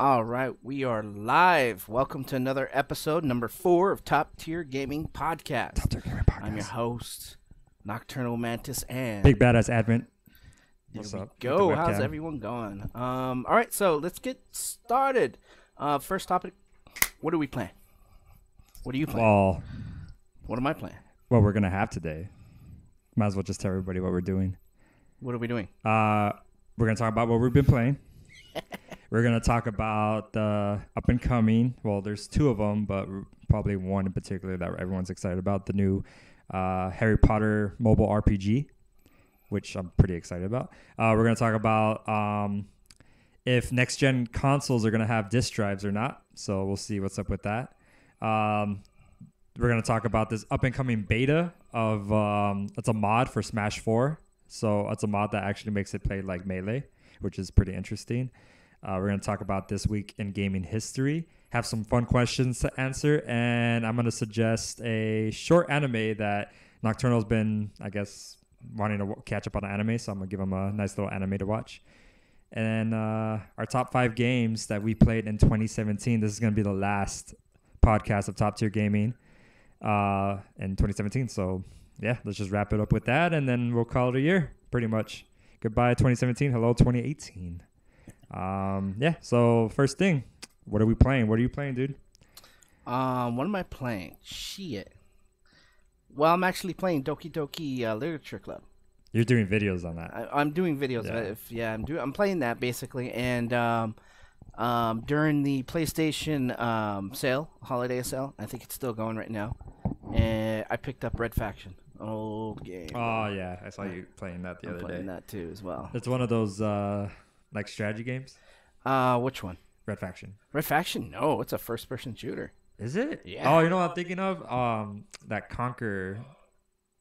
All right, we are live. Welcome to another episode, number 4 of Top Tier Gaming Podcast. Top Tier Gaming Podcast. I'm your host, Nocturnal Mantis, and Big Badass Advent. there What's we up? go. With the How's webcam. everyone going? All right, so let's get started. First topic: what are we playing? What are you playing? Well, What am I playing? what we're gonna have today. Might as well just tell everybody what we're doing. What are we doing? We're gonna talk about what we've been playing. We're gonna talk about the up and coming. Well, there's two of them, but probably one in particular that everyone's excited about. The new Harry Potter mobile RPG, which I'm pretty excited about. We're gonna talk about if next gen consoles are gonna have disk drives or not. So we'll see what's up with that. We're going to talk about this up-and-coming beta of, it's a mod for Smash 4. So it's a mod that actually makes it play like Melee, which is pretty interesting. We're going to talk about this week in gaming history, have some fun questions to answer, and I'm going to suggest a short anime that Nocturnal's been, I guess, wanting to catch up on anime, so I'm going to give him a nice little anime to watch. And our top 5 games that we played in 2017. This is going to be the last podcast of Top Tier Gaming in 2017. So yeah, let's just wrap it up with that, and then we'll call it a year, pretty much. Goodbye 2017, hello 2018. Yeah, so first thing, what are we playing? What are you playing, dude? What am I playing? Shit. Well, I'm actually playing Doki Doki Literature Club. You're doing videos on that. I'm doing videos. I'm playing that basically, and during the PlayStation sale, holiday sale, I think it's still going right now. And I picked up Red Faction, an old game. Oh yeah, I saw you playing that the I'm other playing day. that too as well. It's one of those like strategy games. Which one? Red Faction. Red Faction? No, it's a first-person shooter. Is it? Yeah. Oh, you know what I'm thinking of? That Conquer.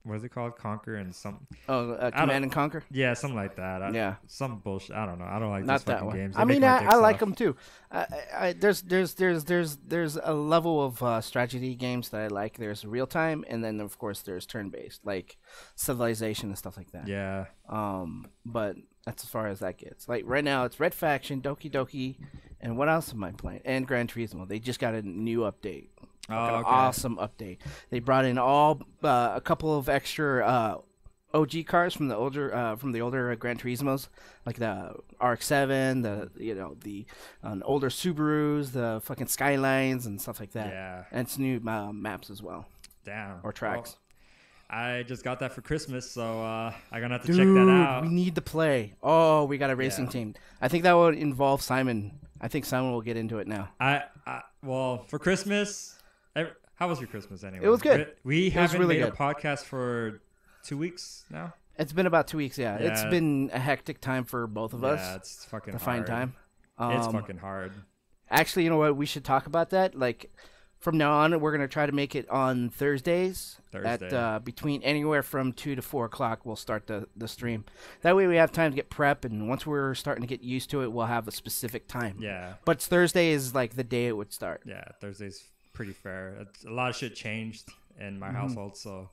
What is it called? Conquer and some. Oh, Command and Conquer. Yeah, something like that. Yeah. Some bullshit. I don't know. I don't like Not those that fucking one. games. I They mean, make my dick I like soft. them too. There's a level of strategy games that I like. There's real time, and then of course there's turn based, like Civilization and stuff like that. Yeah. But that's as far as that gets. Like right now, it's Red Faction, Doki Doki, and what else am I playing? And Gran Turismo. They just got a new update. Like an awesome update. They brought in a couple of extra OG cars from the older Gran Turismos, like the RX-7, the older Subarus, the fucking Skylines and stuff like that. Yeah. And it's new maps as well, Damn. or tracks. Well, I just got that for Christmas, so I'm gonna have to Dude, check that out. we need to play. Oh, we got a racing team. I think that would involve Simon. I think Simon will get into it now. Well, for Christmas, how was your Christmas anyway? It was good. We was haven't really made good. a podcast for 2 weeks now. It's been about 2 weeks. Yeah, it's Yeah. been a hectic time for both of us. Yeah, it's fucking To hard. find time. It's fucking hard. Actually, you know what? We should talk about that. Like, from now on, we're gonna try to make it on Thursdays. Thursday. At between anywhere from 2 to 4 o'clock. We'll start the stream. That way, we have time to get prep, and once we're starting to get used to it, we'll have a specific time. Yeah. But Thursday is like the day it would start. Yeah, Thursday's pretty fair. A lot of shit changed in my Mm-hmm. household, so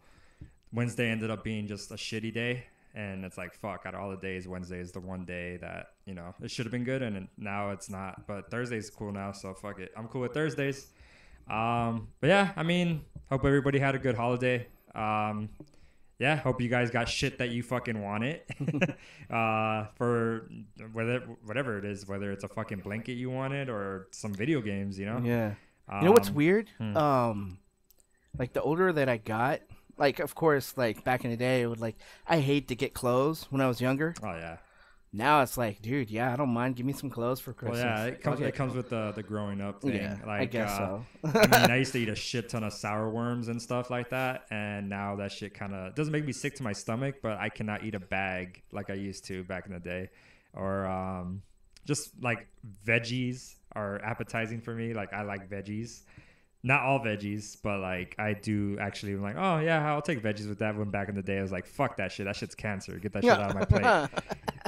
Wednesday ended up being just a shitty day, and it's like, fuck, out of all the days, Wednesday is the one day that, it should have been good, and now it's not. But Thursday's cool now, so fuck it. I'm cool with Thursdays. But yeah, I mean, hope everybody had a good holiday. Yeah, hope you guys got shit that you fucking wanted for whatever it is, whether it's a fucking blanket you wanted or some video games, Yeah. You know what's weird? hmm. Like the older that I got, like of course, like back in the day, it would I hate to get clothes when I was younger. Oh yeah. Now it's like, dude, yeah, I don't mind. Give me some clothes for Well, Christmas. yeah, it comes with the growing up thing. Yeah, like, I guess so. I mean, I used to eat a shit ton of sour worms and stuff like that, and now that shit kind of doesn't make me sick to my stomach, but I cannot eat a bag like I used to back in the day. Or just like veggies are appetizing for me. Like I like veggies. Not all veggies, but like I do actually. I'm like, oh yeah, I'll take veggies with that. When back in the day, I was like, fuck that shit. That shit's cancer. Get that shit out of my plate.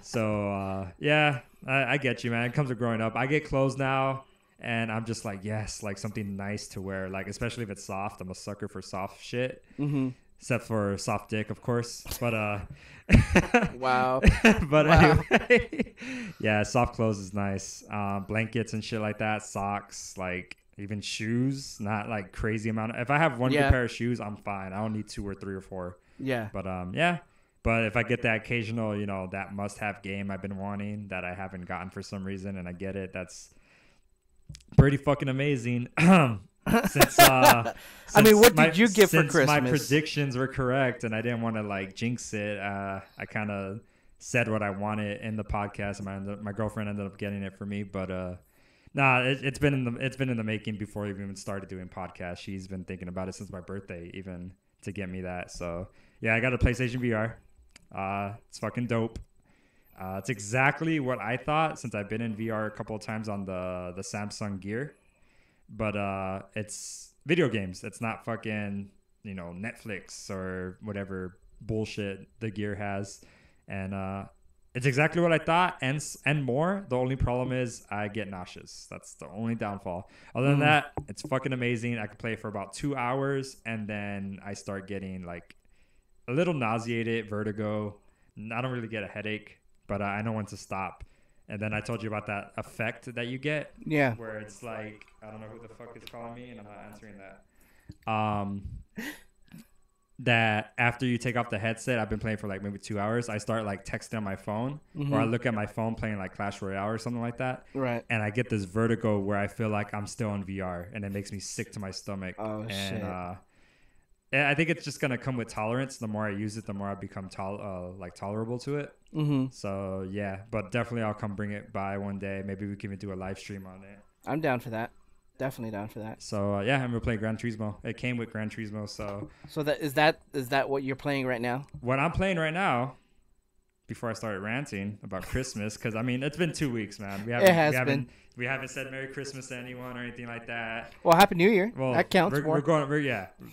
So yeah, I get you, man. It comes with growing up. I get clothes now, and I'm just like, yes, like something nice to wear. Like especially if it's soft. I'm a sucker for soft shit. Mm-hmm. except for soft dick, of course. But Wow. but Wow. anyway, yeah, soft clothes is nice. Blankets and shit like that, socks, like even shoes, not like crazy amount. If I have one good pair of shoes, I'm fine. I don't need 2 or 3 or 4. Yeah. But yeah. But if I get that occasional, that must-have game I've been wanting that I haven't gotten for some reason, and I get it, that's pretty fucking amazing. Since I mean, what did you get for Christmas? My predictions were correct, and I didn't want to like jinx it. I kind of said what I wanted in the podcast, and my girlfriend ended up getting it for me. But it's been in the making before we even started doing podcasts. She's been thinking about it since my birthday, even to get me that. So yeah, I got a PlayStation VR. It's fucking dope. It's exactly what I thought since I've been in VR a couple of times on the Samsung Gear. But it's video games. It's not fucking, Netflix or whatever bullshit the Gear has. And it's exactly what I thought and more. The only problem is I get nauseous. That's the only downfall. Other than that, it's fucking amazing. I can play for about 2 hours and then I start getting like a little nauseated, vertigo. I don't really get a headache, but I know when to stop. And then I told you about that effect that you get. Yeah. Where it's like, I don't know who the fuck is calling me, and I'm not answering that. That after you take off the headset, I've been playing for like maybe 2 hours. I start like texting on my phone, or I look at my phone playing like Clash Royale or something like that. Right. And I get this vertigo where I feel like I'm still in VR, and it makes me sick to my stomach. Oh, shit. I think it's just gonna come with tolerance. The more I use it, the more I become tolerable to it. So yeah, but definitely I'll come bring it by one day. Maybe we can even do a live stream on it. I'm down for that. Definitely down for that. So yeah, I'm gonna play Gran Turismo. It came with Gran Turismo. So that is that what you're playing right now? What I'm playing right now, before I started ranting about Christmas, because I mean it's been 2 weeks, man. We haven't said Merry Christmas to anyone or anything like that. Well, Happy New Year. Well, that counts.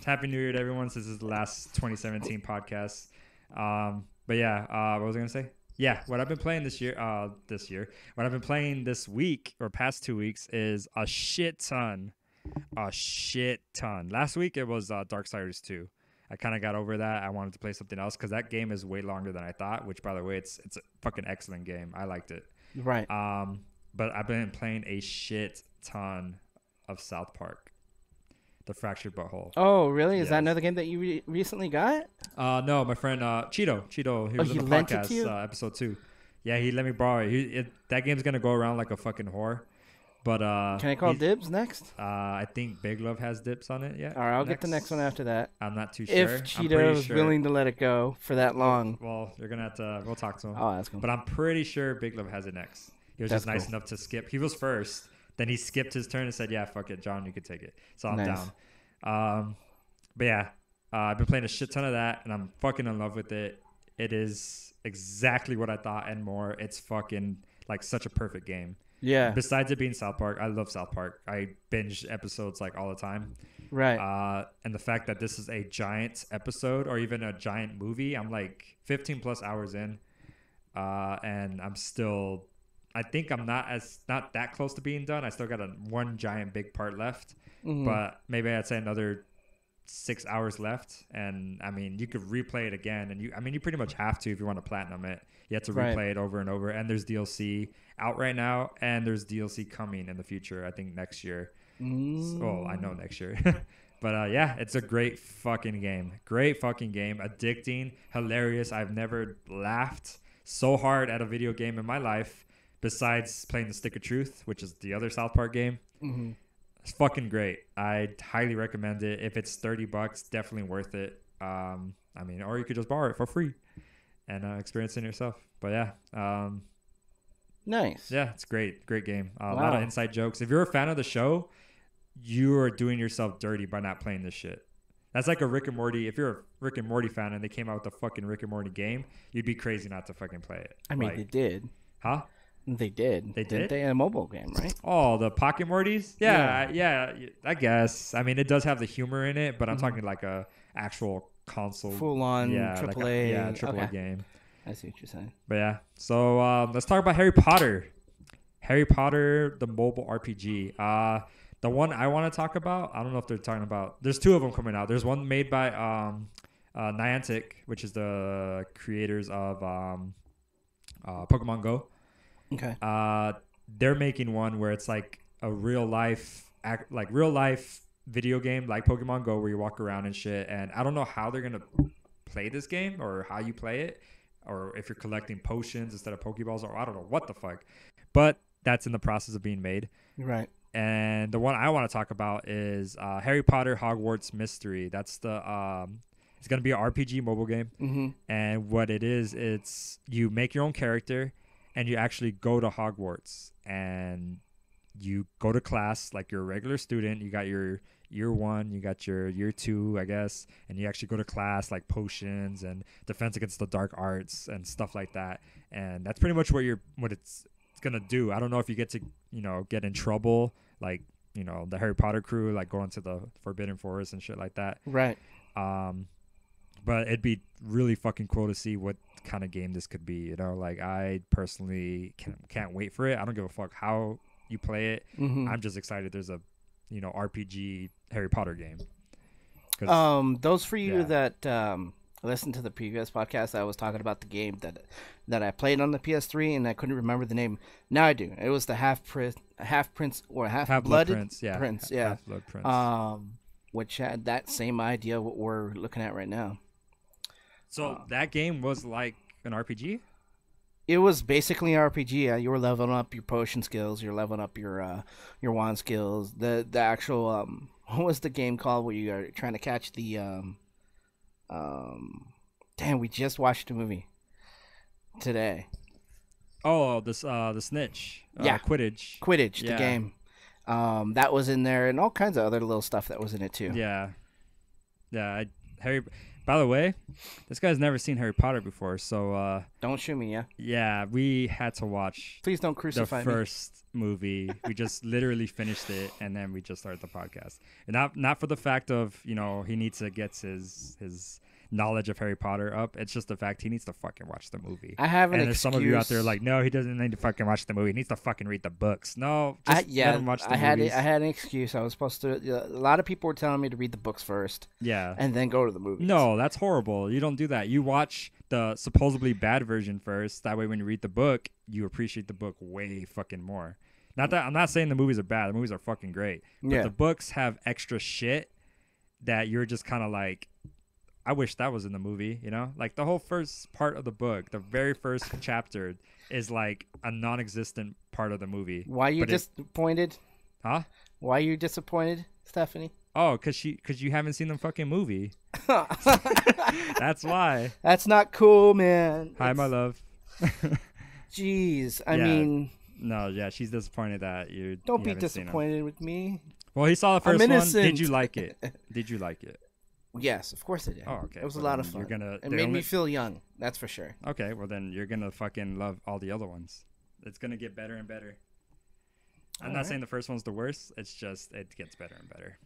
Happy New Year to everyone, since this is the last 2017 podcast. But yeah, what was I gonna say? Yeah, what I've been playing this year, what I've been playing this week or past 2 weeks is a shit ton. Last week it was Darksiders 2. I kind of got over that. I wanted to play something else because that game is way longer than I thought. Which, by the way, it's a fucking excellent game. I liked it. Right. But I've been playing a shit ton of South Park, The Fractured Butthole. Oh, really? Is that another game that you recently got? No, my friend Cheeto, he was on the podcast, episode 2. Yeah, he let me borrow it. That game's gonna go around like a fucking whore. But can I call dibs next? I think Big Love has dips on it. Yeah. All right, I'll get the next one after that. I'm not too sure. If Cheeto's willing to let it go for that long. Well, you're gonna have to. We'll talk to him. Oh, that's cool. But I'm pretty sure Big Love has it next. He was just nice enough to skip. He was first. Then he skipped his turn and said, "Yeah, fuck it, John, you can take it." So I'm down. But yeah, I've been playing a shit ton of that, and I'm fucking in love with it. It is exactly what I thought and more. It's fucking like such a perfect game. Yeah. Besides it being South Park, I love South Park. I binge episodes like all the time. Right. And the fact that this is a giant episode or even a giant movie, I'm like 15 plus hours in. And I'm still, I think I'm not that close to being done. I still got one giant big part left, but maybe I'd say another 6 hours left. And I mean, you could replay it again, and you pretty much have to if you want to platinum it. You have to replay it over and over. And there's DLC out right now, and there's DLC coming in the future. I think next year. Well, I know next year. But yeah, it's a great fucking game. Great fucking game. Addicting, hilarious. I've never laughed so hard at a video game in my life, besides playing the Stick of Truth, which is the other South Park game. It's fucking great. I highly recommend it. If it's $30, definitely worth it. Or you could just borrow it for free and experience it yourself. But yeah, nice. Yeah, it's great. Great game. A lot of inside jokes. If you're a fan of the show, you are doing yourself dirty by not playing this shit. That's like a Rick and Morty. If you're a Rick and Morty fan and they came out with a fucking Rick and Morty game, you'd be crazy not to fucking play it. I mean, they did. Huh? They did. They did? They had a mobile game, right? Oh, the Pocket Mortys? Yeah, I guess. I mean, it does have the humor in it, but I'm talking like a actual console. Full-on AAA. AAA game. I see what you're saying. But yeah, so let's talk about Harry Potter. Harry Potter, the mobile RPG. The one I want to talk about, I don't know if they're talking about. There's 2 of them coming out. There's one made by Niantic, which is the creators of Pokemon Go. Okay. They're making one where it's like a real life video game like Pokemon Go, where you walk around and shit. And I don't know how they're gonna play this game or how you play it, or if you're collecting potions instead of Pokeballs, or I don't know what the fuck. But that's in the process of being made. Right. And the one I want to talk about is Harry Potter Hogwarts Mystery. That's the it's gonna be an RPG mobile game. Mm-hmm. And what it is, it's you make your own character, and you actually go to Hogwarts, and you go to class like you're a regular student. You got your year 1, you got your year 2, I guess, and you actually go to class like potions and defense against the dark arts and stuff like that. And that's pretty much what it's gonna do. I don't know if you get to get in trouble like the Harry Potter crew, like going to the Forbidden Forest and shit like that. Right. But it'd be really fucking cool to see what kind of game this could be. Like I personally can't wait for it. I don't give a fuck how you play it. Mm-hmm. I'm just excited there's a RPG Harry Potter game. Those for you that listened to the previous podcast, I was talking about the game that I played on the PS3 and I couldn't remember the name. Now I do. It was the Half Blood Prince. Yeah. Half-Blood Prince. Which had that same idea what we're looking at right now. So that game was like an RPG? It was basically an RPG. You were leveling up your potion skills. You're leveling up your wand skills. The actual what was the game called where you are trying to catch the damn, we just watched a movie today. Oh, the Snitch. Quidditch. The game. That was in there, and all kinds of other little stuff that was in it too. Yeah. By the way, this guy's never seen Harry Potter before, so don't shoot me, yeah. Yeah, we had to watch. Please don't crucify the first movie. We just literally finished it, and then we just started the podcast. And not for the fact of he needs to get his knowledge of Harry Potter up. It's just the fact he needs to fucking watch the movie. I have an and excuse. There's some of you out there like, no, he doesn't need to fucking watch the movie. He needs to fucking read the books. No, just let him watch the movies. I had an excuse. I was supposed to. A lot of people were telling me to read the books first. Yeah. And then go to the movies. No, that's horrible. You don't do that. You watch the supposedly bad version first. That way, when you read the book, you appreciate the book way fucking more. Not that I'm not saying the movies are bad. The movies are fucking great. But the books have extra shit that you're just kind of like, I wish that was in the movie, Like the whole first part of the book, the very first chapter is like a non-existent part of the movie. Why are you disappointed? Huh? Why are you disappointed, Stephanie? Oh, cause you haven't seen the fucking movie. That's why. That's not cool, man. Hi, my love. Jeez, I mean. No, yeah, she's disappointed that you. Don't be disappointed with me. Well, he saw the first one. Did you like it? Did you like it? Yes, of course I did. Oh, okay. It was a lot of fun. It made me feel young. That's for sure. Okay, well then you're gonna fucking love all the other ones. It's gonna get better and better. I'm not saying the first one's the worst. It's just it gets better and better.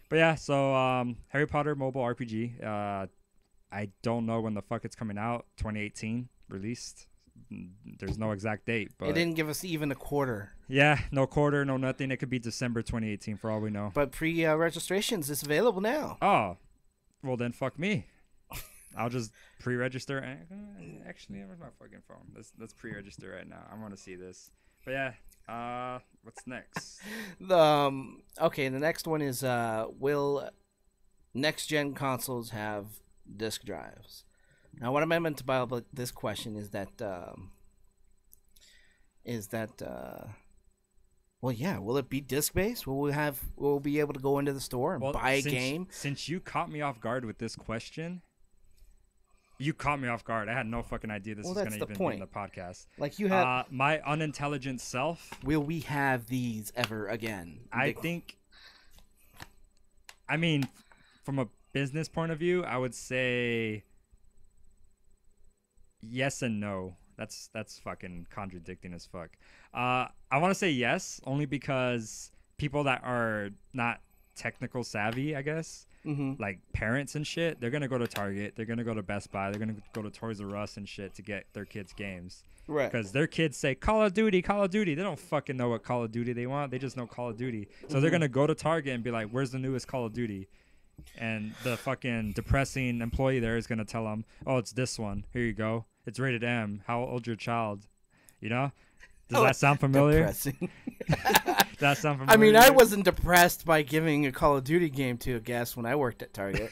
But yeah, so Harry Potter mobile RPG. I don't know when the fuck it's coming out. 2018 released. There's no exact date, but it didn't give us even a quarter. Yeah, no quarter, no nothing. It could be December 2018 for all we know. But pre-registrations is available now. Oh. Well, then fuck me. I'll just pre-register. Actually, where's my fucking phone? Let's pre-register right now. I want to see this. But yeah, what's next? Okay, the next one is will next-gen consoles have disk drives? Now, what I meant by this question is that well, yeah. Will it be disc-based? Will we be able to go into the store and buy a game? Since you caught me off guard with this question, you caught me off guard. I had no fucking idea this was going to even be in the podcast. Like you have my unintelligent self. Will we have these ever again? I think. I mean, from a business point of view, I would say yes and no. That's fucking contradicting as fuck. I want to say yes, only because people that are not technical savvy, I guess, like parents and shit, they're gonna go to Target, they're gonna go to Best Buy, they're gonna go to Toys R Us and shit to get their kids games. Right. Because their kids say Call of Duty, Call of Duty. They don't fucking know what Call of Duty they want. They just know Call of Duty. So they're gonna go to Target and be like, "Where's the newest Call of Duty?" and the fucking depressing employee there is gonna tell them, "Oh, it's this one. Here you go. It's rated M. How old's your child?" You know? Does that sound familiar? Depressing. That sound familiar? I mean, I wasn't depressed by giving a Call of Duty game to a guest when I worked at Target.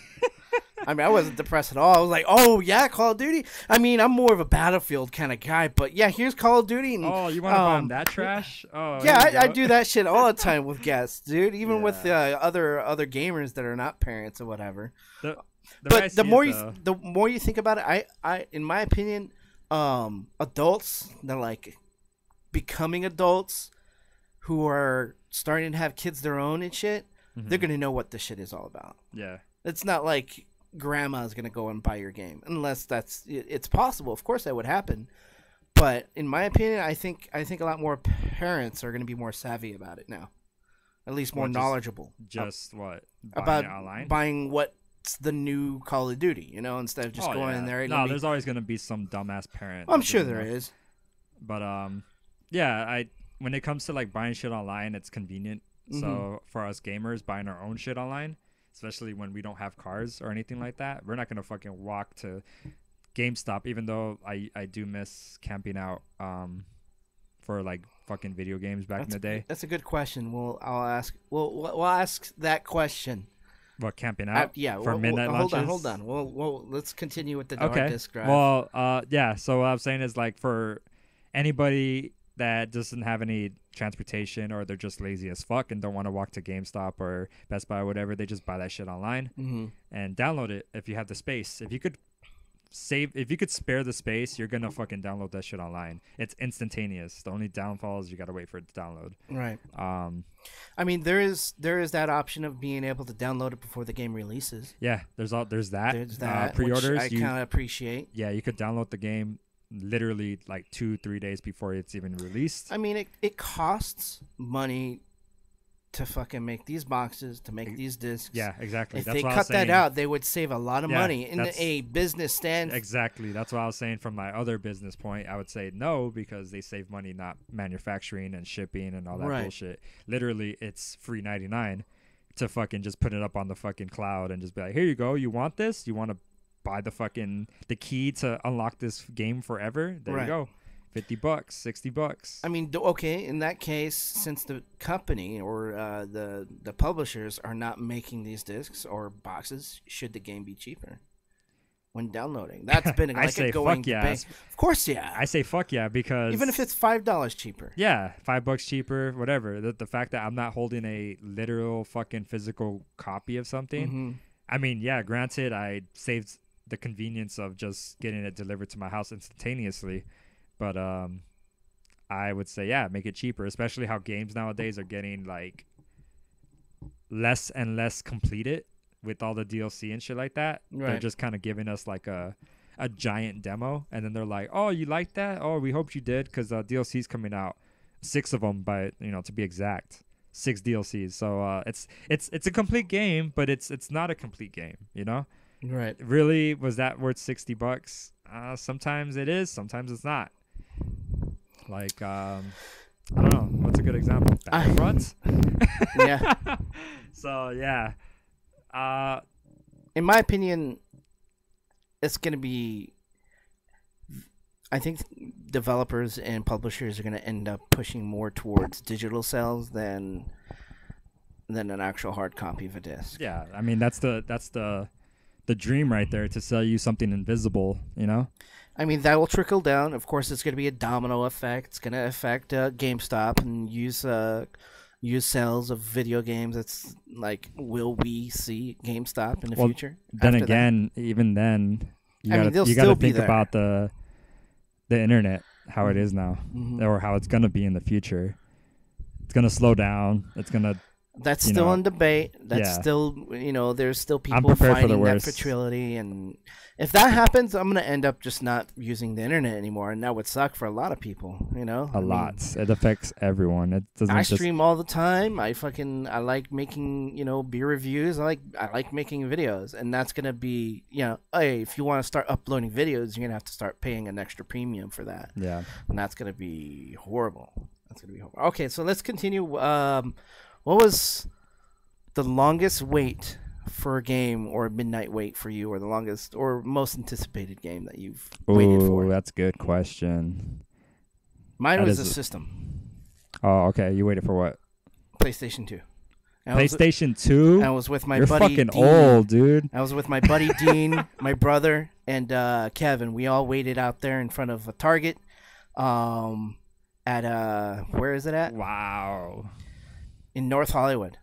I mean, I wasn't depressed at all. I was like, oh, yeah, Call of Duty? I mean, I'm more of a Battlefield kind of guy, but yeah, here's Call of Duty. And, oh, you want to buy that trash? Oh, yeah, I do that shit all the time with guests, dude, even with other gamers that are not parents or whatever. But the more you think about it, I in my opinion, adults, they're like becoming adults who are starting to have kids their own and shit, they're going to know what this shit is all about. Yeah. It's not like grandma's going to go and buy your game unless it's possible. Of course that would happen. But in my opinion, I think a lot more parents are going to be more savvy about it now. At least more knowledgeable. Buying what's the new Call of Duty, you know, instead of just going in there. No, there's always going to be some dumbass parent. I'm sure there is. But yeah, when it comes to like buying shit online, it's convenient. So for us gamers, buying our own shit online, especially when we don't have cars or anything like that, we're not gonna fucking walk to GameStop. Even though I do miss camping out for like fucking video games back in the day. That's a good question. We'll ask that question. What, camping out? Yeah. For midnight lunches? Hold on. Well, let's continue with the hard disk drive. Well, yeah. So what I'm saying is, like, for anybody that doesn't have any transportation, or they're just lazy as fuck and don't want to walk to GameStop or Best Buy or whatever, they just buy that shit online and download it if you have the space. If you could spare the space, you're gonna fucking download that shit online. It's instantaneous. The only downfall is you gotta wait for it to download. Right. I mean, there is that option of being able to download it before the game releases. Yeah, there's that. There's that. Pre-orders, which I kind of appreciate. Yeah, you could download the game literally like 2-3 days before it's even released. I mean, it costs money to fucking make these boxes, to make these discs. Yeah, exactly. If they cut that out, they would save a lot of money in a business stand. Exactly. That's what I was saying from my other business point. I would say no, because they save money not manufacturing and shipping and all that bullshit. Literally, it's free 99 to fucking just put it up on the fucking cloud and just be like, here you go. You want this? You want to buy the key to unlock this game forever? There you go. $50, $60. I mean, okay, in that case, since the company or the publishers are not making these discs or boxes, should the game be cheaper when downloading? That's been like a going debate. Of course, yeah. I say fuck yeah, because even if it's $5 cheaper. Yeah, $5 cheaper, whatever. The fact that I'm not holding a literal fucking physical copy of something. I mean, yeah, granted, I saved the convenience of just getting it delivered to my house instantaneously. But I would say, yeah, make it cheaper, especially how games nowadays are getting like less and less completed with all the DLC and shit like that. Right. They're just kind of giving us like a giant demo, and then they're like, "Oh, you like that? Oh, we hope you did, because DLC's coming out, 6 of them, to be exact, 6 DLCs. So it's a complete game, but it's not a complete game, you know? Right? Really, was that worth $60? Sometimes it is, sometimes it's not. Like, I don't know. What's a good example? Battlefront? Yeah. So, yeah. In my opinion, it's going to be... I think developers and publishers are going to end up pushing more towards digital sales than an actual hard copy of a disc. Yeah, I mean, that's the dream right there, to sell you something invisible, you know? I mean, that will trickle down. Of course, it's going to be a domino effect. It's going to affect GameStop and use sales of video games. It's like, will we see GameStop in the future? Then again, even then, you gotta think about the internet, how it is now, or how it's going to be in the future. It's going to slow down. It's going to... That's still in debate. That's still, there's still people fighting that fertility. And if that happens, I'm going to end up just not using the internet anymore. And that would suck for a lot of people, A lot. It affects everyone. It doesn't. I stream all the time. I like making, beer reviews. I like making videos. And that's going to be, hey, if you want to start uploading videos, you're going to have to start paying an extra premium for that. Yeah. And that's going to be horrible. Okay, so let's continue. What was the longest wait for a game or a midnight wait for you, or the longest or most anticipated game that you've waited for? Oh, that's a good question. Mine was a system. Oh, okay. You waited for what? PlayStation 2. PlayStation 2? I was with my You're buddy fucking Dean. old, dude. I was with my buddy Dean, my brother, and Kevin. We all waited out there in front of a Target. At where is it at? Wow. In North Hollywood.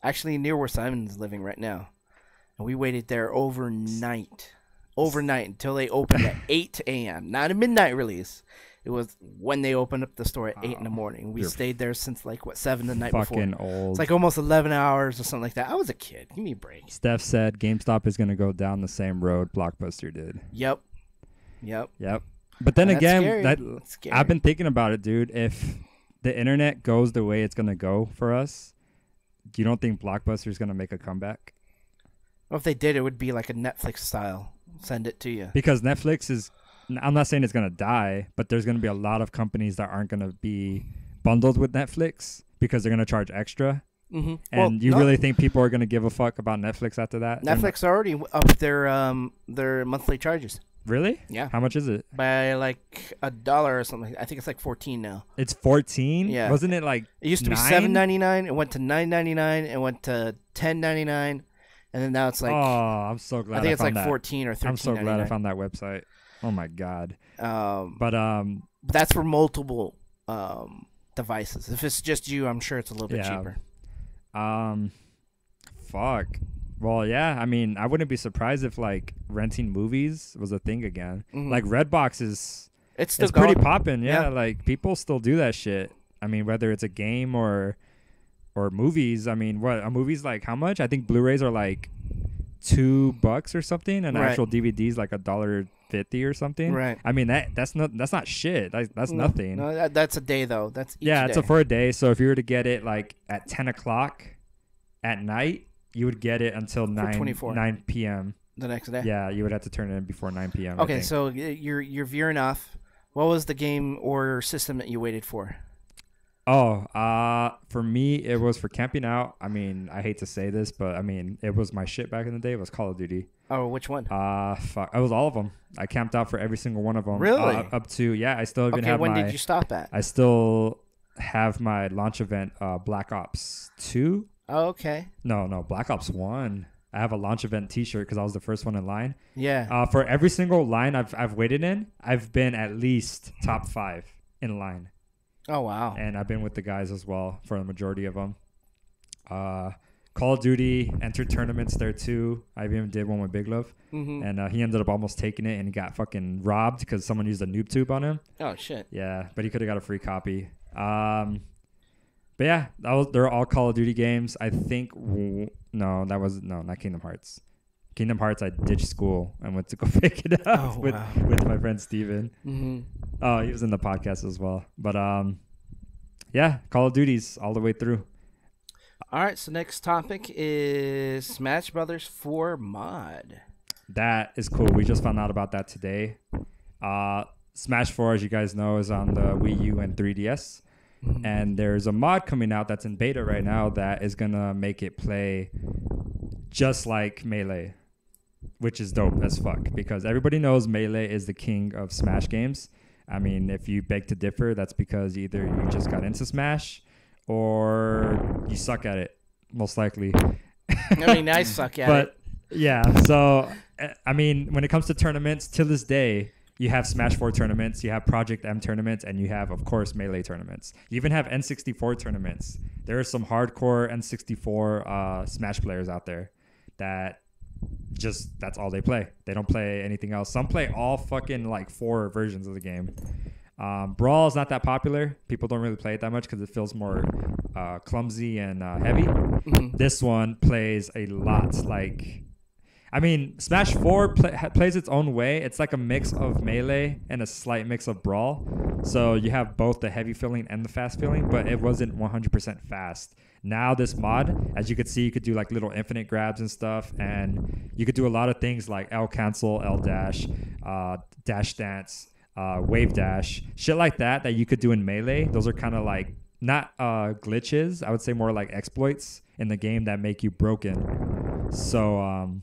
Actually near where Simon's living right now. And we waited there overnight until they opened at 8 a.m. Not a midnight release. It was when they opened up the store at 8 in the morning. We stayed there since 7 the night before. Fucking old. It's like almost 11 hours or something like that. I was a kid. Give me a break. Steph said GameStop is going to go down the same road Blockbuster did. Yep. But then again, that's scary. I've been thinking about it, dude. If the internet goes the way it's going to go for us, do you don't think Blockbuster is going to make a comeback? Well, if they did, it would be like a Netflix style. Send it to you. Because Netflix is, I'm not saying it's going to die, but there's going to be a lot of companies that aren't going to be bundled with Netflix because they're going to charge extra. Mm-hmm. And really think people are going to give a fuck about Netflix after that? Netflix already upped their monthly charges. Really? Yeah. How much is it? By like $1 or something. I think it's like 14 now. It's 14? Yeah. Wasn't it like it used to be $7.99. It went to $9.99. It went to $10.99, and then now it's like. Oh, I'm so glad. I think it's like that. 14 or 13. I'm so glad I found that website. Oh my god. But that's for multiple devices. If it's just you, I'm sure it's a little bit cheaper. Fuck. Well, yeah. I mean, I wouldn't be surprised if like renting movies was a thing again. Mm-hmm. Like Redbox is. It's still pretty poppin'. Yeah, like people still do that shit. I mean, whether it's a game or movies. I mean, what a movie's like? How much? I think Blu-rays are like $2 or something, and actual DVDs like $1.50 or something. Right. I mean that's not shit. That's nothing. No, that's a day though. That's each day. It's for a day. So if you were to get it like at 10 o'clock at night, you would get it until 9 p.m. the next day. Yeah, you would have to turn it in before 9 p.m. Okay, so you're veering off. What was the game or system that you waited for? Oh, for me, it was for camping out. I mean, I hate to say this, but I mean, it was my shit back in the day. It was Call of Duty. Oh, which one? Fuck. It was all of them. I camped out for every single one of them. Really? Up to, I still even have when did you stop at? I still have my launch event, Black Ops 2. Oh, okay. No, Black Ops 1. I have a launch event T-shirt because I was the first one in line. Yeah. For every single line I've waited in, I've been at least top 5 in line. Oh, wow. And I've been with the guys as well for the majority of them. Call of Duty entered tournaments there too. I even did one with Big Love. Mm-hmm. And he ended up almost taking it and he got fucking robbed because someone used a noob tube on him. Oh, shit. Yeah, but he could have got a free copy. But yeah, they're all Call of Duty games. I think, not Kingdom Hearts. Kingdom Hearts, I ditched school and went to go pick it up with my friend Steven. Mm-hmm. Oh, he was in the podcast as well. But yeah, Call of Duty's all the way through. All right, so next topic is Smash Brothers 4 mod. That is cool. We just found out about that today. Smash 4, as you guys know, is on the Wii U and 3DS. Mm-hmm. And there's a mod coming out that's in beta right now that is going to make it play just like Melee, which is dope as fuck because everybody knows Melee is the king of Smash games. I mean, if you beg to differ, that's because either you just got into Smash or you suck at it, most likely. I mean, I suck at it. But yeah, so I mean, when it comes to tournaments, to this day, you have Smash 4 tournaments, you have Project M tournaments, and you have, of course, Melee tournaments. You even have N64 tournaments. There are some hardcore N64 Smash players out there that that's all they play. They don't play anything else. Some play all fucking like 4 versions of the game. Brawl is not that popular. People don't really play it that much because it feels more clumsy and heavy. Mm-hmm. This one plays a lot. I mean, Smash 4 plays its own way. It's like a mix of Melee and a slight mix of Brawl. So you have both the heavy feeling and the fast feeling, but it wasn't 100% fast. Now this mod, as you could see, you could do like little infinite grabs and stuff, and you could do a lot of things like L cancel, L dash, dash dance, wave dash, shit like that you could do in Melee. Those are kind of like not glitches. I would say more like exploits in the game that make you broken. So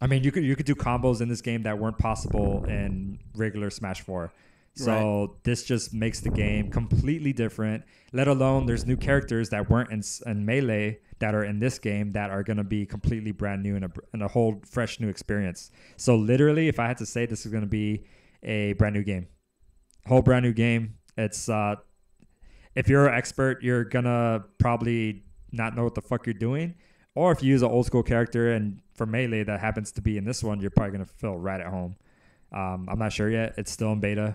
I mean, you could do combos in this game that weren't possible in regular Smash 4. So this just makes the game completely different. Let alone there's new characters that weren't in Melee that are in this game that are going to be completely brand new and a whole fresh new experience. So literally, if I had to say, this is going to be a brand new game, whole brand new game. It's if you're an expert, you're gonna probably not know what the fuck you're doing. Or if you use an old school character and for Melee that happens to be in this one, you're probably going to feel right at home. I'm not sure yet. It's still in beta.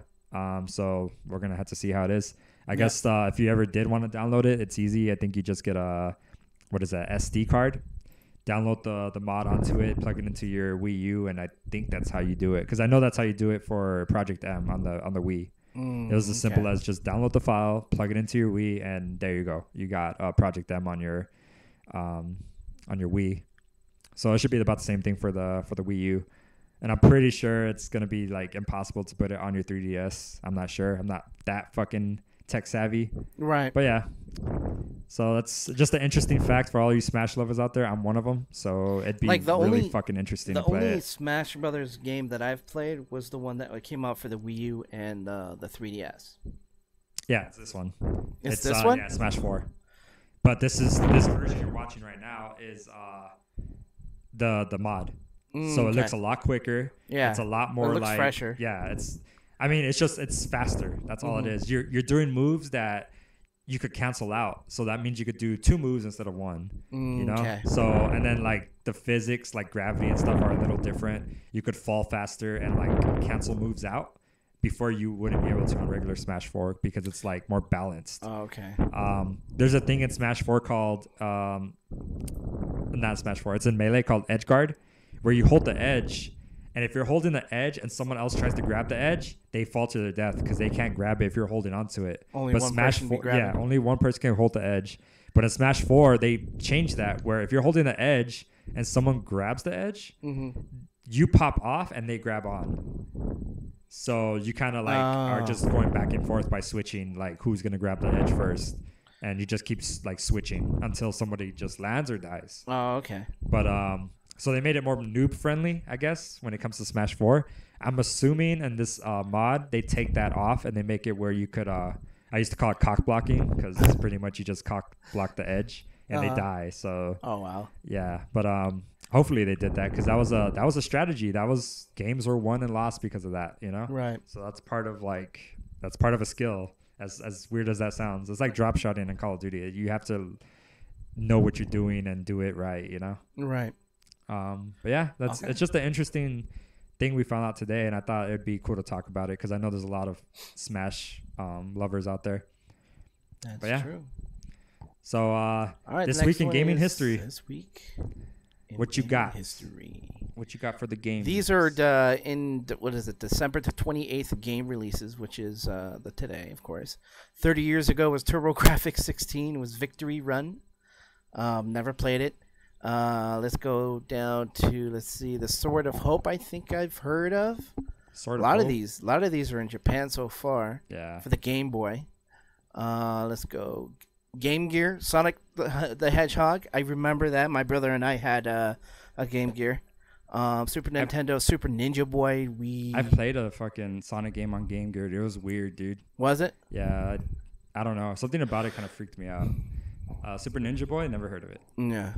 So we're going to have to see how it is. I guess if you ever did want to download it, it's easy. I think you just get a, SD card. Download the mod onto it, plug it into your Wii U, and I think that's how you do it. Because I know that's how you do it for Project M on the Wii. It was as simple as just download the file, plug it into your Wii, and there you go. You got Project M on your Wii. So it should be about the same thing for the Wii U. And I'm pretty sure it's going to be like impossible to put it on your 3DS. I'm not sure. I'm not that fucking tech savvy. Right. But yeah. So that's just an interesting fact for all you Smash lovers out there. I'm one of them. So it'd be like really fucking interesting to play. The only Smash Brothers game that I've played was the one that came out for the Wii U and the 3DS. Yeah, it's this one. It's this one? Yeah, Smash 4. But this version you're watching right now is the mod. So it looks a lot quicker. Yeah. It's a lot more looks fresher. Yeah, it's faster. That's all it is. You're doing moves that you could cancel out. So that means you could do 2 moves instead of 1. You know? Okay. So and then like the physics, like gravity and stuff are a little different. You could fall faster and like cancel moves out before you wouldn't be able to on regular Smash 4 because it's like more balanced. Oh, okay. There's a thing in Smash 4 called not Smash 4. It's in Melee called Edge Guard, where you hold the edge, and if you're holding the edge and someone else tries to grab the edge, they fall to their death because they can't grab it if you're holding onto it. Only one person can grab it. Only one person can hold the edge. But in Smash 4, they changed that where if you're holding the edge and someone grabs the edge, you pop off and they grab on. So you kind of like are just going back and forth by switching, like who's gonna grab the edge first, and you just keep like switching until somebody just lands or dies. Oh, okay. But so they made it more noob friendly, I guess, when it comes to Smash 4. I'm assuming in this mod they take that off and they make it where you could. I used to call it cock blocking because it's pretty much you just cock block the edge and they die. So. Oh wow. Yeah, but hopefully they did that because that was a strategy. That was games were won and lost because of that, you know? Right. So that's part of a skill. As weird as that sounds, it's like drop shotting in Call of Duty. You have to know what you're doing and do it right, you know? Right. But yeah, it's just an interesting thing we found out today, and I thought it'd be cool to talk about it because I know there's a lot of Smash lovers out there. That's true. So all right, this week in gaming history. This week. What you got? History. What you got for the game? These are December the 28th game releases, which is the today, of course. 30 years ago was TurboGrafx 16. Was Victory Run. Never played it. Let's go down to the Sword of Hope. I think I've heard of. A lot of these are in Japan so far. Yeah. For the Game Boy. Let's go. Game Gear, Sonic the Hedgehog. I remember that. My brother and I had a Game Gear. Super Nintendo, Super Ninja Boy. I played a fucking Sonic game on Game Gear. It was weird, dude. Was it? Yeah. I don't know. Something about it kind of freaked me out. Super Ninja Boy, never heard of it. Yeah.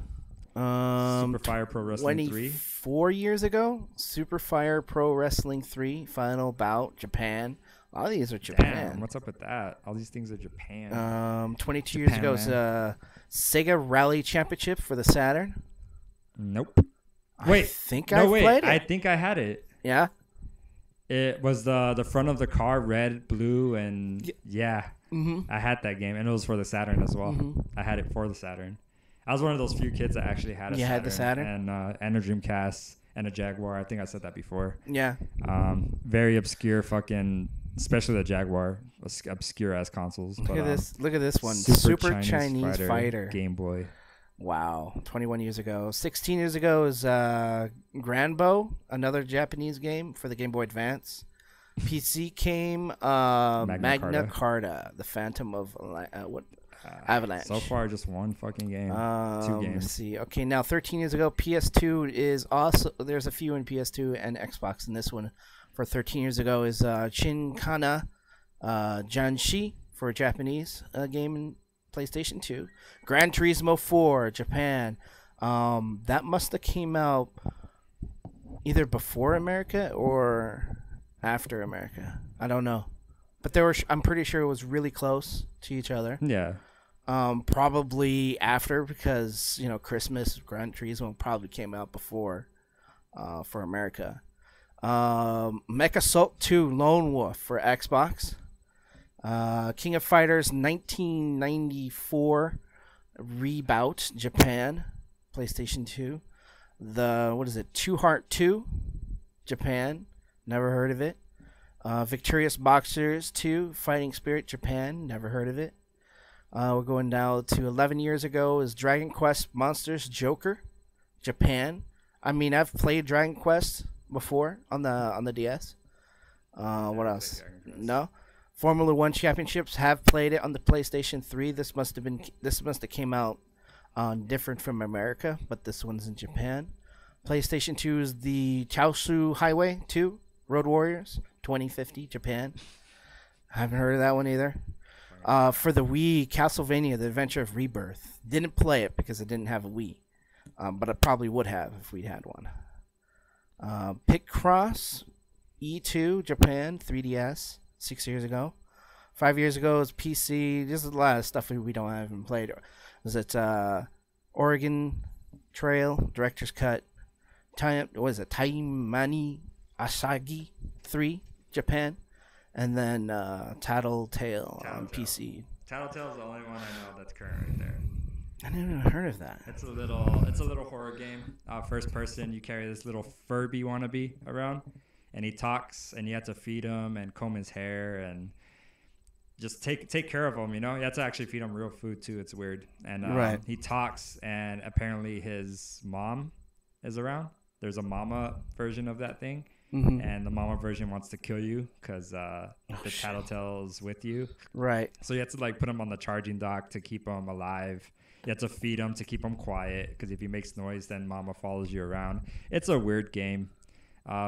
Super Fire Pro Wrestling 3. 4 years ago, Super Fire Pro Wrestling 3, Final Bout, Japan. A lot of these are Japan. Damn, what's up with that? All these things are Japan. 22 years ago was Sega Rally Championship for the Saturn. Nope. Wait. I think I played it. I think I had it. Yeah? It was the front of the car, red, blue, and yeah. I had that game, and it was for the Saturn as well. I had it for the Saturn. I was one of those few kids that actually had a Saturn. You had the Saturn? And a Dreamcast and a Jaguar. I think I said that before. Yeah. Very obscure fucking... Especially the Jaguar, obscure ass consoles. Look at this! Look at this one. Super Chinese Fighter Game Boy. Wow, 21 years ago. 16 years ago is Granbo, another Japanese game for the Game Boy Advance. PC came Magna Carta, The Phantom of what? Avalanche. So far, just one fucking game. 2 games. Let's see. Okay, now 13 years ago, PS2 is also... There's a few in PS2 and Xbox, and this one for 13 years ago is Shinkana Janshi for a Japanese game in PlayStation 2. Gran Turismo 4, Japan. That must have came out either before America or after America. I don't know. But I'm pretty sure it was really close to each other. Yeah. Probably after because, Christmas, Gran Turismo probably came out before for America. Mecha Assault 2 Lone Wolf for Xbox. King of Fighters 1994 Rebout Japan, PlayStation 2. Two Heart 2 Japan, never heard of it. Victorious Boxers 2 Fighting Spirit Japan, never heard of it. We're going down to 11 years ago is Dragon Quest Monsters Joker, Japan. I mean, I've played Dragon Quest before on the DS. What else? No. Formula 1 Championships, have played it on the PlayStation 3. This must have came out different from America, but this one's in Japan. PlayStation 2 is the Chaosu Highway 2 Road Warriors 2050 Japan. I haven't heard of that one either. For the Wii, Castlevania: The Adventure of Rebirth. Didn't play it because it didn't have a Wii, but I probably would have if we'd had one. Picross E2 Japan 3DS 6 years ago. 5 years ago is PC. There's a lot of stuff we don't haven't played. Was it Oregon Trail Director's Cut? Taimani Asagi 3 Japan, and then Tattletale on PC. Tattletale's the only one I know that's current right there. I never even heard of that. It's a little horror game. First person, you carry this little Furby wannabe around, and he talks, and you have to feed him and comb his hair and just take care of him. You have to actually feed him real food too. It's weird. And right. He talks, and apparently his mom is around. There's a mama version of that thing. Mm-hmm. And the mama version wants to kill you because the Tattletale's with you. Right. So you have to put him on the charging dock to keep him alive. You have to feed him to keep him quiet because if he makes noise, then mama follows you around. It's a weird game.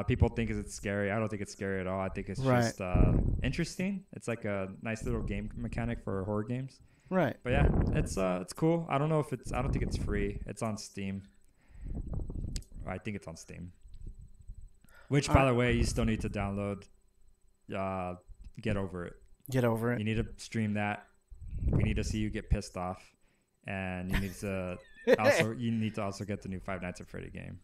People think it's scary. I don't think it's scary at all. I think it's just interesting. It's like a nice little game mechanic for horror games. Right. But yeah, it's cool. I don't know if I don't think it's free. It's on Steam. I think it's on Steam. Which, by the way, you still need to download. Get Over It. Get Over It. You need to stream that. We need to see you get pissed off, and you need to also get the new Five Nights at Freddy game.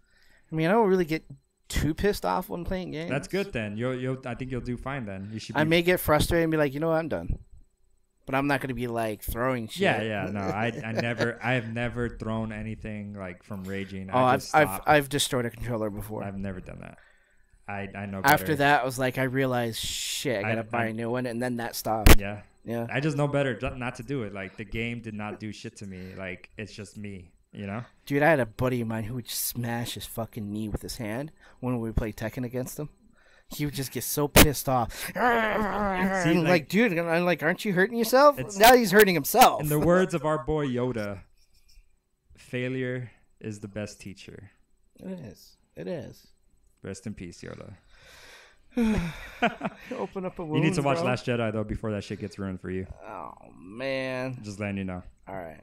I mean, I don't really get too pissed off when playing games. That's good then. I think you'll do fine then. You should. I may get frustrated and be like, I'm done. But I'm not gonna be throwing shit. Yeah, no, I have never thrown anything from raging. I've destroyed a controller before. I've never done that. I know. After better. that, I was like, I realized, shit, I gotta buy a new one, and then that stopped. Yeah. Yeah. I just know better not to do it. The game did not do shit to me. It's just me. Dude, I had a buddy of mine who would smash his fucking knee with his hand when we played Tekken against him. He would just get so pissed off. See, dude, I'm like, aren't you hurting yourself? Now he's hurting himself. In the words of our boy Yoda, failure is the best teacher. It is. Rest in peace, Yoda. Open up a wound. You need to watch Last Jedi, though, before that shit gets ruined for you. Oh, man. Just letting you know. All right.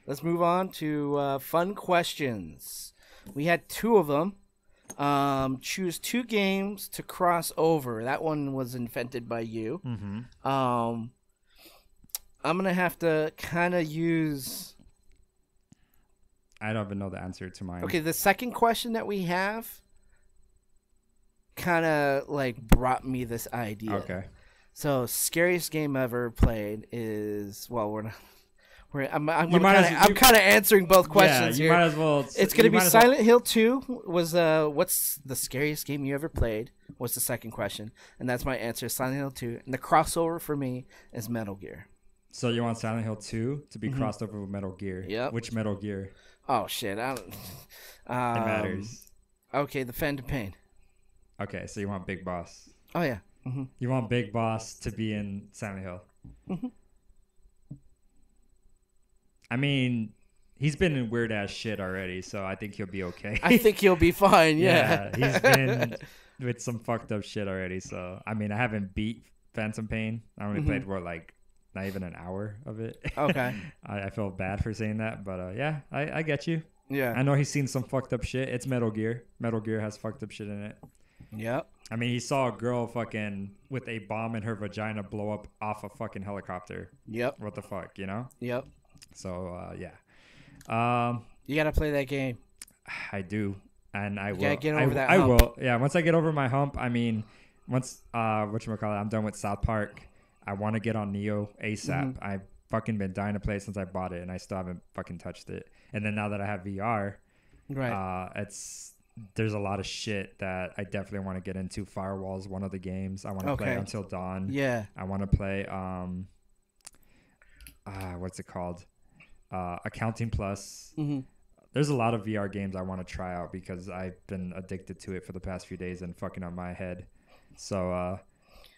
Let's move on to fun questions. We had 2 of them. Choose 2 games to cross over. That one was invented by you. Mm-hmm. I'm gonna have to kind of use. I don't even know the answer to mine. Okay, the second question that we have kind of brought me this idea. Okay. So, scariest game ever played is we're not. I'm kind of answering both questions here. Might as well. It's going to be Silent Hill 2 was what's the scariest game you ever played? Was the second question, and that's my answer. Silent Hill 2, and the crossover for me is Metal Gear. So you want Silent Hill 2 to be crossed over with Metal Gear? Yep. Which Metal Gear? Oh shit! It matters. Okay, the Phantom Pain. Okay, so you want Big Boss? Oh yeah. Mm-hmm. You want Big Boss to be in Silent Hill? Mm-hmm. I mean, he's been in weird ass shit already, so I think he'll be okay. I think he'll be fine. Yeah. He's been with some fucked up shit already. So I mean, I haven't beat Phantom Pain. I only played like not even an hour of it. Okay. I feel bad for saying that, but I get you. Yeah. I know he's seen some fucked up shit. It's Metal Gear. Metal Gear has fucked up shit in it. Yep. I mean, he saw a girl fucking with a bomb in her vagina blow up off a fucking helicopter. Yep. What the fuck, you know? Yep. So, yeah. You gotta play that game. I do, and I will. You gotta get over that hump. I will. Yeah, once I get over my hump, I mean, once, whatchamacallit, I'm done with South Park. I want to get on Neo ASAP. I've fucking been dying to play it since I bought it, and I still haven't fucking touched it. And then now that I have VR, right? There's a lot of shit that I definitely want to get into. Firewall's one of the games I want to play Until Dawn. Yeah, I want to play what's it called? Accounting Plus. There's a lot of VR games I want to try out because I've been addicted to it for the past few days and fucking on my head. So